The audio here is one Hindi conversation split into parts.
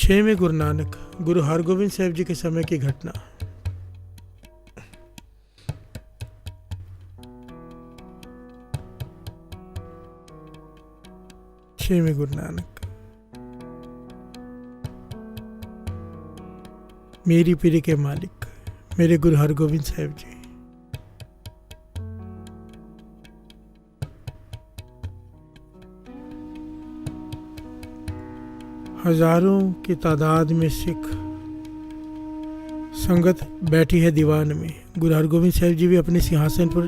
छवें गुरु नानक, गुरु हरगोविंद साहब जी के समय की घटना। छवें गुरु नानक। मेरी पीढ़ी के मालिक मेरे गुरु हरगोविंद साहब जी, हजारों की तादाद में सिख संगत बैठी है दीवान में। गुरु हरगोविंद साहब जी भी अपने सिंहासन पर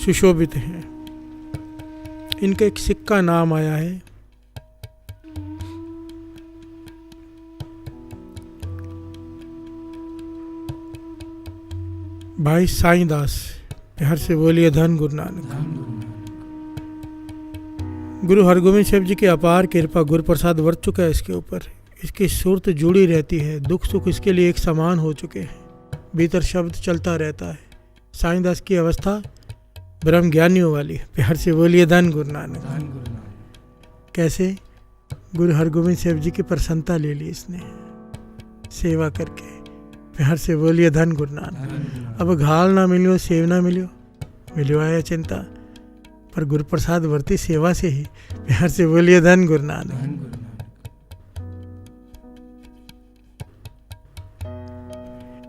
सुशोभित हैं। इनका एक सिख का नाम आया है भाई साईं दास। प्यार से बोलिए धन गुरु नानक। गुरु हरगोविंद साहब जी की अपार कृपा, गुरु प्रसाद वर्त चुका है इसके ऊपर। इसकी सुरत जुड़ी रहती है, दुख सुख इसके लिए एक समान हो चुके हैं। भीतर शब्द चलता रहता है। साईं दास की अवस्था ब्रह्म ज्ञानियों वाली है। प्यार से बोलिए धन गुरु नानक। कैसे? गुरु हरगोविंद साहब जी की प्रसन्नता ले ली इसने सेवा करके। प्यार से बोलिए धन गुरु नानक। अब घाल ना मिलियो, सेव ना मिलियो आया चिंता, पर गुरु प्रसाद वर्ती सेवा से ही। प्यार से बोलिए धन गुरु नानक।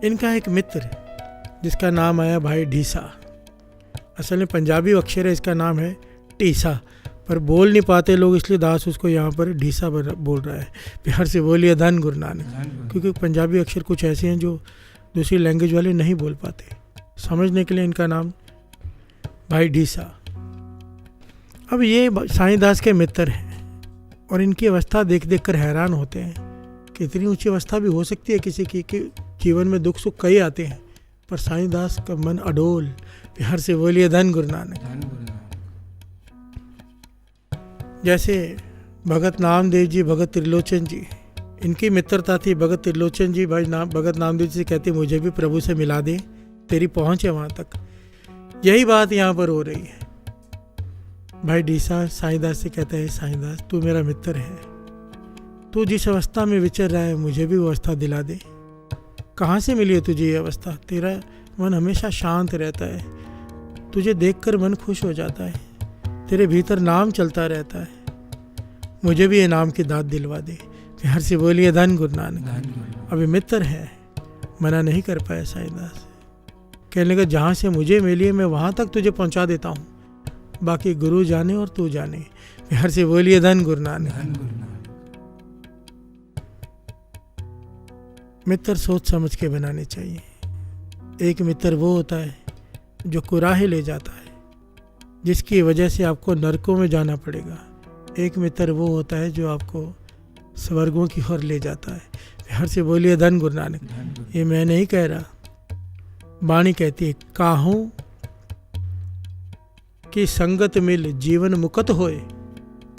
इनका एक मित्र जिसका नाम आया भाई ढीसा। असल में पंजाबी अक्षर है, इसका नाम है टीसा, पर बोल नहीं पाते लोग, इसलिए दास उसको यहाँ पर ढीसा बोल रहा है। प्यार से बोलिए धन गुरु नानक। क्योंकि पंजाबी अक्षर कुछ ऐसे हैं जो दूसरी लैंग्वेज वाले नहीं बोल पाते। समझने के लिए इनका नाम भाई ढीसा। अब ये साईं दास के मित्र हैं और इनकी अवस्था देख देख कर हैरान होते हैं कि इतनी ऊंची अवस्था भी हो सकती है किसी की, कि जीवन में दुख सुख कई आते हैं, पर साईं दास का मन अडोल। प्यार से बोलिए धन गुरु नानक। जैसे भगत नामदेव जी, भगत त्रिलोचन जी, इनकी मित्रता थी। भगत त्रिलोचन जी भाई भगत नामदेव जी से कहते मुझे भी प्रभु से मिला दे, तेरी पहुंच है वहां तक। यही बात यहाँ पर हो रही है। भाई ढीसा साईं दास से कहता है, साईं दास तू मेरा मित्र है, तू जिस अवस्था में विचर रहा है मुझे भी वो अवस्था दिला दे। कहाँ से मिली है तुझे ये अवस्था? तेरा मन हमेशा शांत रहता है, तुझे देखकर मन खुश हो जाता है, तेरे भीतर नाम चलता रहता है, मुझे भी ये नाम की दात दिलवा दे। प्यार से बोलिए धन गुरु नानक। अभी मित्र है, मना नहीं कर पाया साईं दास। कहने लगा जहाँ से मुझे मिली है मैं वहाँ तक तुझे पहुँचा देता हूँ, बाकी गुरु जाने और तू जाने। प्यार से बोलिए धन गुरु नानक। मित्र सोच समझ के बनाने चाहिए। एक मित्र वो होता है जो कुराहे ले जाता है, जिसकी वजह से आपको नरकों में जाना पड़ेगा। एक मित्र वो होता है जो आपको स्वर्गों की ओर ले जाता है। प्यार से बोलिए धन गुरु नानक। ये मैं नहीं कह रहा, वाणी कहती है, काहूं की संगत मिल जीवन मुकत होए,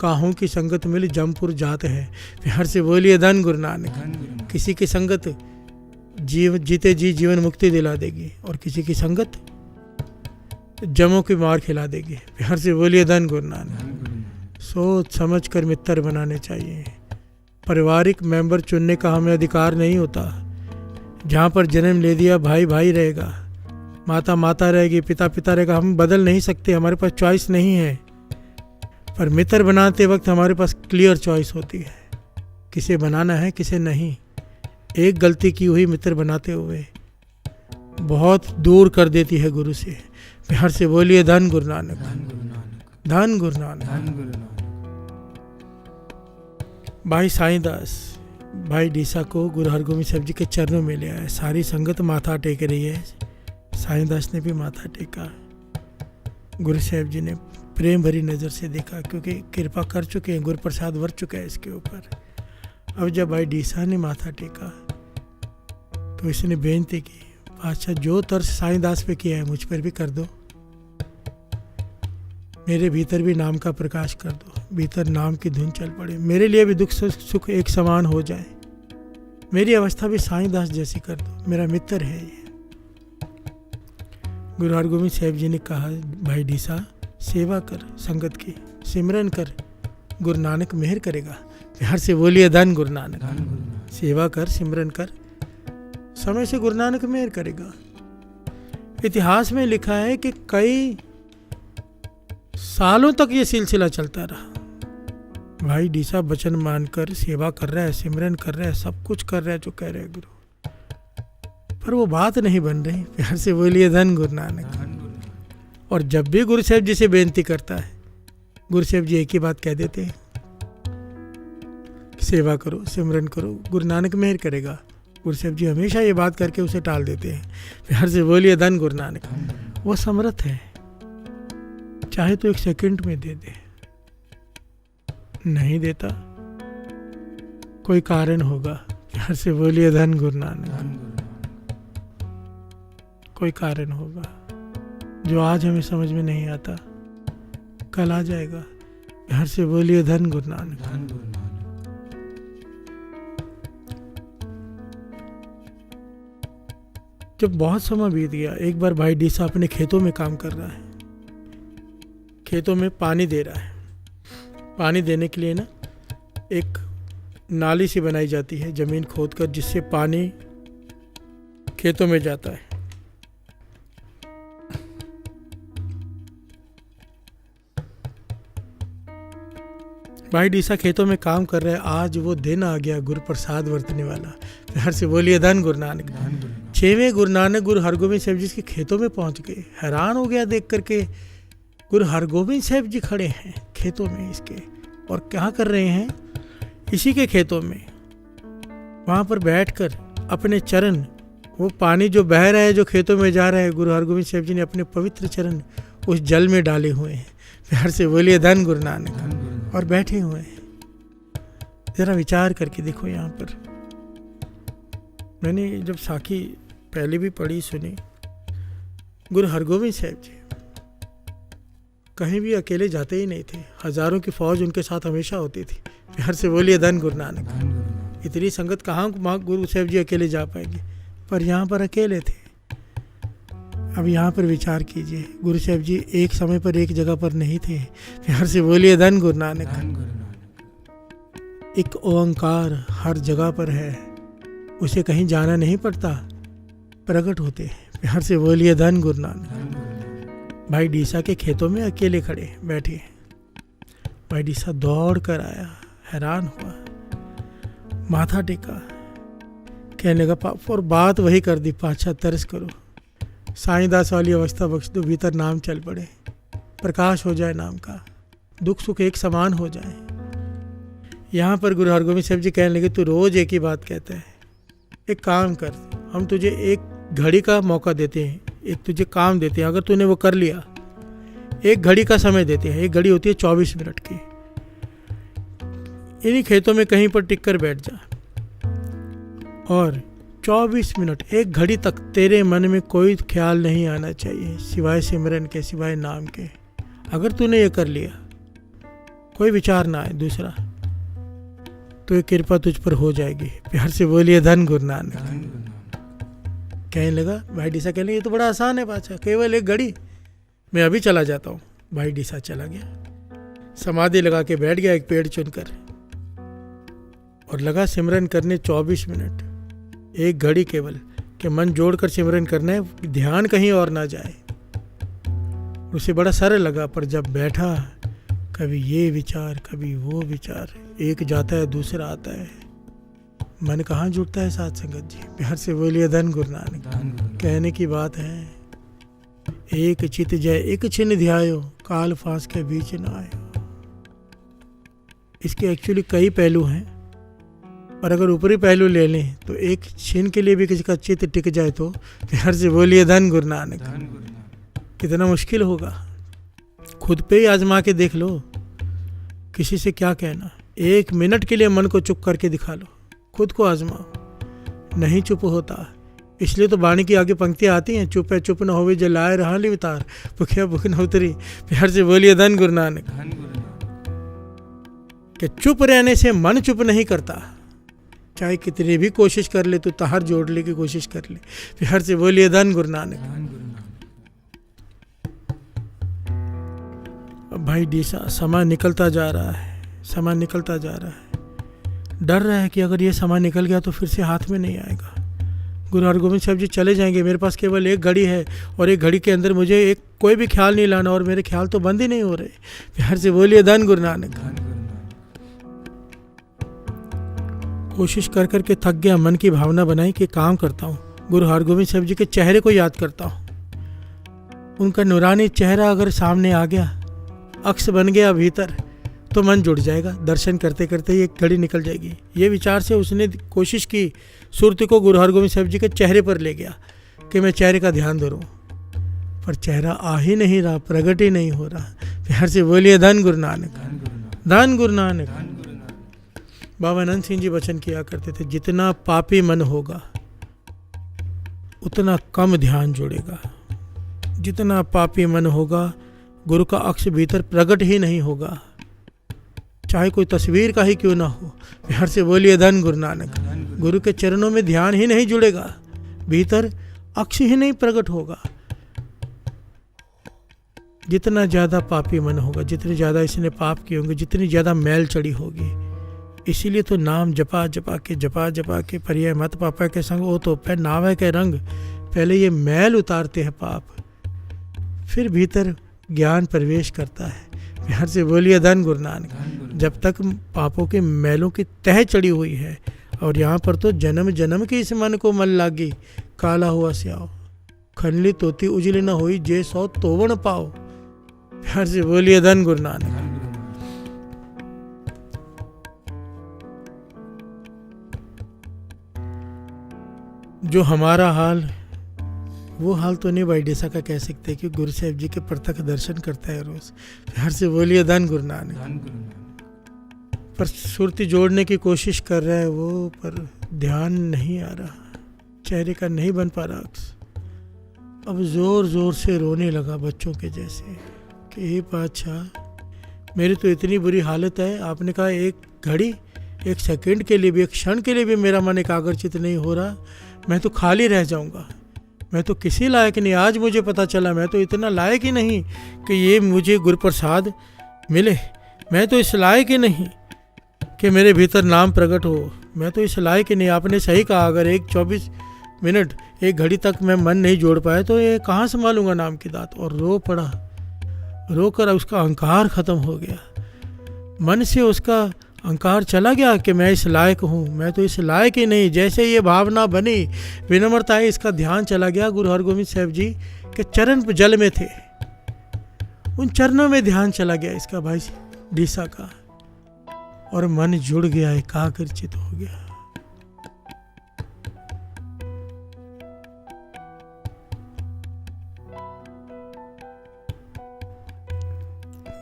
काहूं की संगत मिल जमपुर जात है। प्यार से बोलिए धन गुरु नानक। किसी की संगत जीते जी जीवन मुक्ति दिला देगी और किसी की संगत जमों की मार खिला देगी। प्यार से बोलिए धन गुरु नानक। सोच समझ कर मित्र बनाने चाहिए। पारिवारिक मेंबर चुनने का हमें अधिकार नहीं होता। जहाँ पर जन्म ले दिया भाई भाई रहेगा, माता माता रहेगी, पिता पिता रहेगा। हम बदल नहीं सकते, हमारे पास चॉइस नहीं है। पर मित्र बनाते वक्त हमारे पास क्लियर चॉइस होती है, किसे बनाना है किसे नहीं। एक गलती की हुई मित्र बनाते हुए बहुत दूर कर देती है गुरु से। प्यार से बोलिए धन गुरु नानक। धन गुरु नानक। भाई साईं दास भाई ढीसा को गुरु हरगोविंद साहब जी के चरणों में ले आए। सारी संगत माथा टेक रही है, साईं दास ने भी माथा टेका। गुरु साहब जी ने प्रेम भरी नज़र से देखा, क्योंकि कृपा कर चुके हैं, गुरु प्रसाद वर्त चुका है इसके ऊपर। अब जब भाई ढीसा ने माथा टेका तो इसने बेनती की, बादशाह जो तरस साईं दास पे किया है मुझ पर भी कर दो, मेरे भीतर भी नाम का प्रकाश कर दो, भीतर नाम की धुन चल पड़े, मेरे लिए भी दुख सुख एक समान हो जाए, मेरी अवस्था भी साईं दास जैसी कर दो, मेरा मित्र है ये। गुरु हरगोविंद साहब जी ने कहा, भाई ढीसा सेवा कर, संगत की सिमरन कर, गुरु नानक मेहर करेगा। हर से बोलिए धन गुरु नानक। सेवा कर, सिमरन कर, समय से गुरु नानक मेहर करेगा। इतिहास में लिखा है कि कई सालों तक ये सिलसिला चलता रहा। भाई डीसा वचन मानकर सेवा कर रहा है, सिमरन कर रहा है, सब कुछ कर रहा है जो कह रहे हैं गुरु, पर वो बात नहीं बन रही। प्यार से बोलिए धन गुरु नानक। और जब भी गुरु साहब जी से बेनती करता है, गुरु साहब जी एक ही बात कह देते हैं, सेवा करो, सिमरन करो, गुरु नानक मेहर करेगा। गुरु साहब जी हमेशा ये बात करके उसे टाल देते हैं। प्यार से बोलिए धन गुरु नानक। वो समर्थ है, चाहे तो 1 सेकंड में दे दे, नहीं देता कोई कारण होगा। प्यार से बोलिए धन गुरु नानक। कोई कारण होगा जो आज हमें समझ में नहीं आता, कल आ जाएगा। प्यार से बोलिए धन गुरु नानक। जब बहुत समय बीत गया, एक बार भाई डीसा अपने खेतों में काम कर रहा है, खेतों में पानी दे रहा है। पानी देने के लिए ना एक नाली सी बनाई जाती है जमीन खोदकर, जिससे पानी खेतों में जाता है। भाई डीसा खेतों में काम कर रहे हैं। आज वो दिन आ गया गुरु प्रसाद वर्तने वाला। प्यार से बोलिए धन गुरु नानक। 6वें गुरु नानक गुरु हरगोबिंद साहब जी के खेतों में पहुंच गए। हैरान हो गया देख करके, गुरु हरगोबिंद साहब जी खड़े हैं खेतों में इसके, और क्या कर रहे हैं इसी के खेतों में। वहाँ पर बैठकर अपने चरण, वो पानी जो बह रहा है, जो खेतों में जा रहा है, गुरु हरगोबिंद साहब जी ने अपने पवित्र चरण उस जल में डाले हुए हैं। प्यार से बोलिए धन गुरु नानक। और बैठे हुए हैं। जरा विचार करके देखो, यहाँ पर मैंने जब साखी पहले भी पढ़ी सुनी, गुरु हरगोबिंद साहब जी कहीं भी अकेले जाते ही नहीं थे, हजारों की फौज उनके साथ हमेशा होती थी। प्यार से बोलिए धन गुरु नानक। इतनी संगत कहाँ गुरु साहब जी अकेले जा पाएंगे, पर यहाँ पर अकेले थे। अब यहाँ पर विचार कीजिए, गुरु साहब जी एक समय पर एक जगह पर नहीं थे। प्यार से बोलिए धन गुरु नानक। एक ओंकार हर जगह पर है, उसे कहीं जाना नहीं पड़ता, प्रकट होते हैं। प्यार से बोलिए धन गुरु नानक। भाई डीसा के खेतों में अकेले खड़े बैठे। भाई डीसा दौड़ कर आया, हैरान हुआ, माथा टेका, कहने लगा, और बात वही कर दी, पाछा तरस करो, साईदास वाली अवस्था बख्श दो, भीतर नाम चल पड़े, प्रकाश हो जाए नाम का, दुख सुख एक समान हो जाए। यहाँ पर गुरु हरगोबिंद साहब जी कहने लगे, तू रोज एक ही बात कहता है, एक काम कर, हम तुझे एक घड़ी का मौका देते हैं, एक तुझे काम देते हैं, अगर तूने वो कर लिया, एक घड़ी का समय देते हैं। एक घड़ी होती है 24 मिनट की। इन्हीं खेतों में कहीं पर टिक कर बैठ जा, और 24 मिनट, एक घड़ी तक तेरे मन में कोई ख्याल नहीं आना चाहिए सिवाय सिमरन के, सिवाय नाम के। अगर तूने ये कर लिया, कोई विचार ना आए दूसरा, तो ये कृपा तुझ पर हो जाएगी। प्यार से बोलिए धन गुरु नानक। कहने लगा, भाई डीसा कहने, ये तो बड़ा आसान है बादशाह, केवल एक घड़ी, मैं अभी चला जाता हूँ। भाई डीसा चला गया, समाधि लगा के बैठ गया एक पेड़ चुनकर, और लगा सिमरन करने 24 मिनट, एक घड़ी केवल, कि मन जोड़कर सिमरन करना है, ध्यान कहीं और ना जाए। उसे बड़ा सरल लगा, पर जब बैठा, कभी ये विचार, कभी वो विचार, एक जाता है दूसरा आता है, मन कहाँ जुड़ता है साथ संगत जी। प्यार से बोलिए धन गुरु नानक। कहने की बात है, एक चित जय एक छिन्न ध्यायो, काल फांस के बीच न आयो। इसके एक्चुअली कई पहलू हैं, और अगर ऊपरी पहलू ले लें तो एक क्षण के लिए भी किसी का चित्त टिक जाए तो प्यार से बोलिए धन गुरु नानक। कितना मुश्किल होगा, खुद पे ही आजमा के देख लो, किसी से क्या कहना। 1 मिनट के लिए मन को चुप करके दिखा लो, खुद को आजमाओ, नहीं चुप होता। इसलिए तो वाणी की आगे पंक्तियाँ आती हैं, चुप है चुप न होवे जलाए रहा ली उतार, भुखिया भुख न उतरी। प्यार से बोलिए धन गुरु नानक। कि चुप रहने से मन चुप नहीं करता, चाहे कितनी भी कोशिश कर ले, तो तहार जोड़ने की कोशिश कर ले। प्यार से बोलिए धन गुरु नानक। अब भाई डीसा, समय निकलता जा रहा है, समय निकलता जा रहा है। डर रहा है कि अगर ये समय निकल गया तो फिर से हाथ में नहीं आएगा। गुरु हरगोबिंद साहब जी चले जाएंगे, मेरे पास केवल एक घड़ी है और एक घड़ी के अंदर मुझे एक कोई भी ख्याल नहीं लाना, और मेरे ख्याल तो बंद ही नहीं हो रहे। प्यार से बोलिए धन गुरु नानक। कोशिश कर करके थक गया, मन की भावना बनाई कि काम करता हूँ, गुरु हरगोबिंद साहब जी के चेहरे को याद करता हूँ। उनका नूरानी चेहरा अगर सामने आ गया, अक्स बन गया भीतर, तो मन जुड़ जाएगा। दर्शन करते करते ही एक घड़ी निकल जाएगी। ये विचार से उसने कोशिश की, सुरती को गुरु हरगोबिंद साहब जी के चेहरे पर ले गया कि मैं चेहरे का ध्यान धरूं, पर चेहरा आ ही नहीं रहा, प्रकट ही नहीं हो रहा। प्यार से बोलिए धन गुरु नानक, धन गुरु नानक। बाबा अनंत सिंह जी वचन किया करते थे, जितना पापी मन होगा उतना कम ध्यान जुड़ेगा। जितना पापी मन होगा, गुरु का अक्ष भीतर प्रकट ही नहीं होगा, चाहे कोई तस्वीर का ही क्यों ना हो। प्यार से बोलिए धन गुरु नानक। गुरु के चरणों में ध्यान ही नहीं जुड़ेगा, भीतर अक्ष ही नहीं प्रकट होगा। जितना ज़्यादा पापी मन होगा, जितने ज़्यादा इसने पाप किए होंगे, जितनी ज़्यादा मैल चढ़ी होगी, इसीलिए तो नाम जपा जपा के परिय मत पापा के संग ओ तो पै नावे के रंग। पहले ये मैल उतारते हैं पाप, फिर भीतर ज्ञान प्रवेश करता है। प्यार से बोलिए धन गुरु नानक। जब तक पापों के मैलों की तह चढ़ी हुई है, और यहाँ पर तो जन्म जन्म के इस मन को मल लागी, काला हुआ स्याओ खनली तोती उजली न हुई, जे सौ तोवण पाओ। प्यार से बोलिए धन गुरु नानक। जो हमारा हाल, वो हाल तो नहीं भाई डेसा का कह सकते कि गुरु साहब जी के प्रत्यक्ष दर्शन करता है रोज। प्यार से बोलिए धन गुरु नानक। पर सुरती जोड़ने की कोशिश कर रहा है वो, पर ध्यान नहीं आ रहा, चेहरे का नहीं बन पा रहा अक्स। अब जोर जोर से रोने लगा बच्चों के जैसे कि हे पातशाह, मेरी तो इतनी बुरी हालत है। आपने कहा एक घड़ी, एक सेकंड के लिए भी, एक क्षण के लिए भी मेरा मन एकाग्रचित नहीं हो रहा, मैं तो खाली रह जाऊंगा, मैं तो किसी लायक नहीं। आज मुझे पता चला मैं तो इतना लायक ही नहीं कि ये मुझे गुरु प्रसाद मिले। मैं तो इस लायक ही नहीं कि मेरे भीतर नाम प्रकट हो। मैं तो इस लायक ही नहीं। आपने सही कहा, अगर एक 24 मिनट, एक घड़ी तक मैं मन नहीं जोड़ पाया तो ये कहाँ संभालूंगा नाम की दात। और रो पड़ा, रो कर उसका अहंकार ख़त्म हो गया। मन से उसका अहंकार चला गया कि मैं इस लायक हूँ, मैं तो इस लायक ही नहीं। जैसे ये भावना बनी, विनम्रता है, इसका ध्यान चला गया गुरु हरगोबिंद साहब जी के चरण जल में थे, उन चरणों में ध्यान चला गया इसका, भाई डीसा का, और मन जुड़ गया, एकाग्रचित हो गया।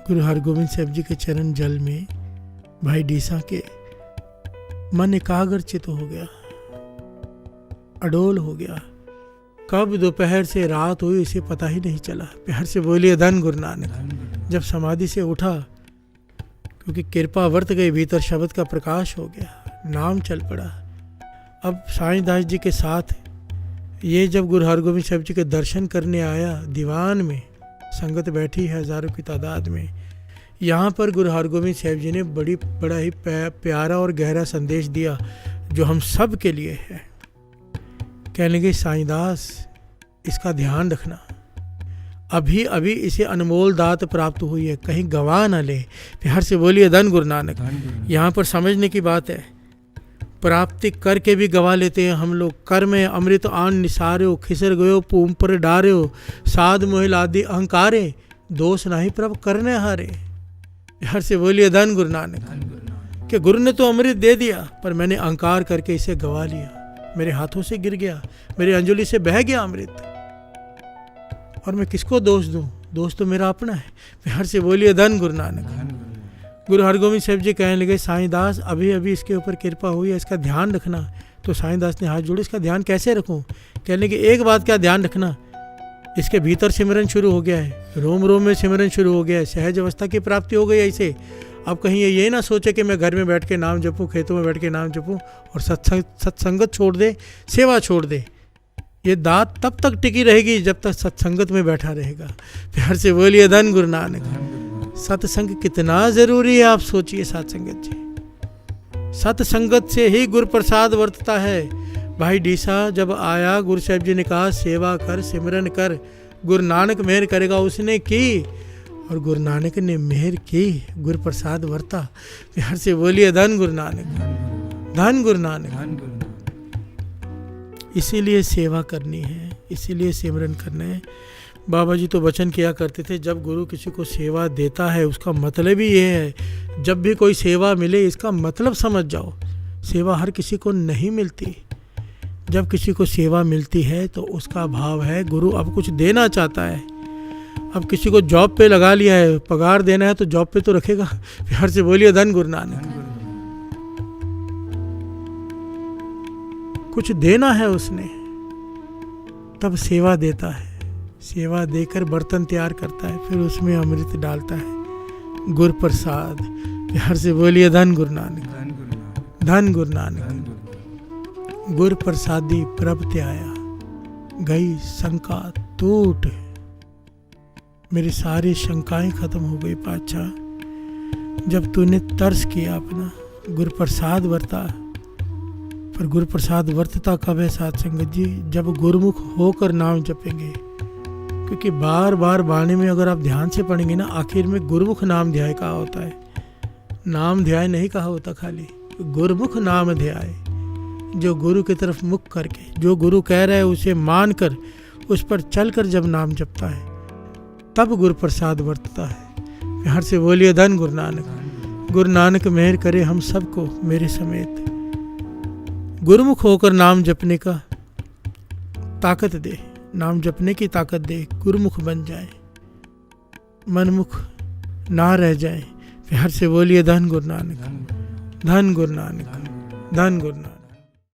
गुरु हरगोबिंद साहब जी के चरण जल में भाई डीसा के मन एकाग्रचित हो गया, अडोल हो गया। कब दोपहर से रात हुई इसे पता ही नहीं चला। प्यार से बोलिए धन गुरु नानक। जब समाधि से उठा, क्योंकि कृपा वर्त गई, भीतर शब्द का प्रकाश हो गया, नाम चल पड़ा। अब साईं दास जी के साथ ये जब गुरु हरगोबिंद साहब जी के दर्शन करने आया, दीवान में संगत बैठी है हजारों की तादाद में, यहाँ पर गुरु हरगोबिंद साहब जी ने बड़ा ही प्यारा और गहरा संदेश दिया जो हम सब के लिए है। कहने लगे, साईं दास इसका ध्यान रखना, अभी अभी इसे अनमोल दात प्राप्त हुई है, कहीं गवा ना ले। प्यार से बोलिए धन गुरु नानक। यहाँ पर समझने की बात है, प्राप्ति करके भी गवा लेते हैं हम लोग। कर में अमृत आन निसार्यो, खिसर गयो पूम पर डार्यो, साध मोहिल आदि अहंकारे, दोष नहीं प्रभ करने हारे। प्यार से बोलिए धन गुरु नानक। कि गुरु ने तो अमृत दे दिया, पर मैंने अहंकार करके इसे गवा लिया, मेरे हाथों से गिर गया, मेरी अंजलि से बह गया अमृत, और मैं किसको दोष दूं? दोष तो मेरा अपना है। प्यार से बोलिए धन गुरु नानक। गुरु हरगोबिंद साहब जी कहने लगे, साईं दास अभी अभी इसके ऊपर कृपा हुई है, इसका ध्यान रखना। तो साईं दास ने हाथ जोड़े, इसका ध्यान कैसे रखूं? कहने लगे, एक बात क्या ध्यान रखना, इसके भीतर सिमरन शुरू हो गया है, रोम रोम में सिमरन शुरू हो गया है, सहज अवस्था की प्राप्ति हो गई ऐसे। अब कहीं ये ना सोचे कि मैं घर में बैठ के नाम जपूं, खेतों में बैठ के नाम जपूं और सत्संगत छोड़ दे, सेवा छोड़ दे। ये दात तब तक टिकी रहेगी जब तक सत्संगत में बैठा रहेगा। प्यार से बोलिए धन गुरु नानक। सत्संग कितना जरूरी है आप सोचिए साथ संगत जी। सत्संगत से ही गुरु प्रसाद वर्तता है। भाई डीसा जब आया, गुरु साहिब जी ने कहा सेवा कर, सिमरन कर, गुरु नानक मेहर करेगा, उसने की और गुरु नानक ने मेहर की, गुरु प्रसाद वर्ता। हर से बोलिए धन गुरु नानक, धन गुरु नानक। इसीलिए सेवा करनी है, इसीलिए सिमरन करना है। बाबा जी तो वचन किया करते थे, जब गुरु किसी को सेवा देता है उसका मतलब ही ये है, जब भी कोई सेवा मिले इसका मतलब समझ जाओ। सेवा हर किसी को नहीं मिलती। जब किसी को सेवा मिलती है तो उसका भाव है गुरु अब कुछ देना चाहता है। अब किसी को जॉब पे लगा लिया है, पगार देना है तो जॉब पे तो रखेगा। प्यार से बोलिए धन गुरु नानक। कुछ देना है उसने, तब सेवा देता है। सेवा देकर बर्तन तैयार करता है, फिर उसमें अमृत डालता है, गुरु प्रसाद। प्यार से बोलिए धन गुरु नानक, धन गुरु नानक। गुरु प्रसादी प्रभ ते आया, गई शंका टूट। मेरी सारी शंकाएं खत्म हो गई पातशाह, जब तूने तरस किया अपना गुरु प्रसाद वर्ता। पर गुरु प्रसाद वर्तता कब है साथ संगत जी? जब गुरुमुख होकर नाम जपेंगे। क्योंकि बार बार बाणी में अगर आप ध्यान से पढ़ेंगे ना, आखिर में गुरुमुख नाम ध्याय कहा होता है, नाम ध्याय नहीं कहा होता, खाली गुरुमुख नाम ध्याय। जो गुरु की तरफ मुख करके, जो गुरु कह रहा है उसे मान कर, उस पर चल कर जब नाम जपता है तब गुरु प्रसाद वर्तता है। प्यार से बोलिए धन गुरु नानक। गुरु नानक मेहर करे हम सबको मेरे समेत, गुरुमुख होकर नाम जपने का ताकत दे, नाम जपने की ताकत दे, गुरुमुख बन जाए, मनमुख ना रह जाए। प्यार से बोलिए धन गुरु नानक, धन गुरु नानक, धन गुरु नानक।